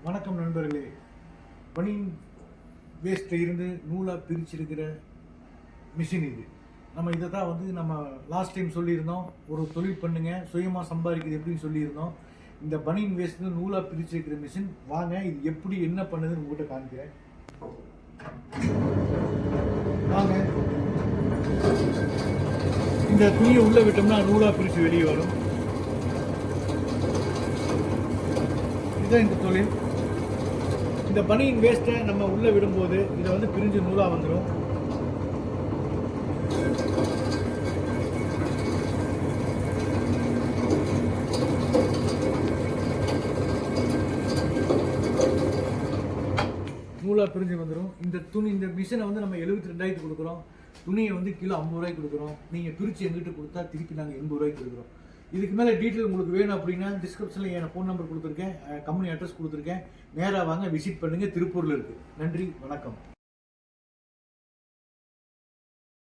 வணக்கம் நண்பர்களே. பனியின் வேஸ்ட்டில் இருந்து நூலாக பிரிச்சிருக்கிற மிஷின் இது. நம்ம இதை தான் நம்ம லாஸ்ட் டைம் சொல்லியிருந்தோம். ஒரு தொழில் பண்ணுங்க, சுயமாக சம்பாதிக்கிறது எப்படின்னு சொல்லியிருந்தோம். இந்த பனியின் வேஸ்ட்டு நூலாக பிரிச்சிருக்கிற மிஷின் வாங்க, இது எப்படி என்ன பண்ணுதுன்னு உங்கள்கிட்ட காமிக்கிறேன். வாங்க, இந்த துணியை உள்ளே விட்டோம்னா நூலாக பிரித்து வெளியே வரும். இதுதான் இந்த தொழில். இந்த பனியின் வேஸ்ட்டை நம்ம உள்ளே விடும்போது இதை பிரிஞ்சு நூலாக வந்துடும். நூலாக பிரிஞ்சு வந்துடும். இந்த மிஷினை நம்ம 72,000 கொடுக்குறோம். துணியை கிலோ 50 ரூபாய்க்கு கொடுக்குறோம். நீங்கள் பிரித்து எங்கிட்ட கொடுத்தா திருப்பி நாங்கள் 80 ரூபாய்க்கு கொடுக்குறோம். இதுக்கு மேலே டீட்டெயில் உங்களுக்கு வேணும் அப்படின்னா டிஸ்கிரிப்ஷனில் என் ஃபோன் நம்பர் கொடுத்துருக்கேன், கம்பெனி அட்ரஸ் கொடுத்துருக்கேன். நேராக வாங்க, விசிட் பண்ணுங்கள். திருப்பூரில் இருக்குது. நன்றி, வணக்கம்.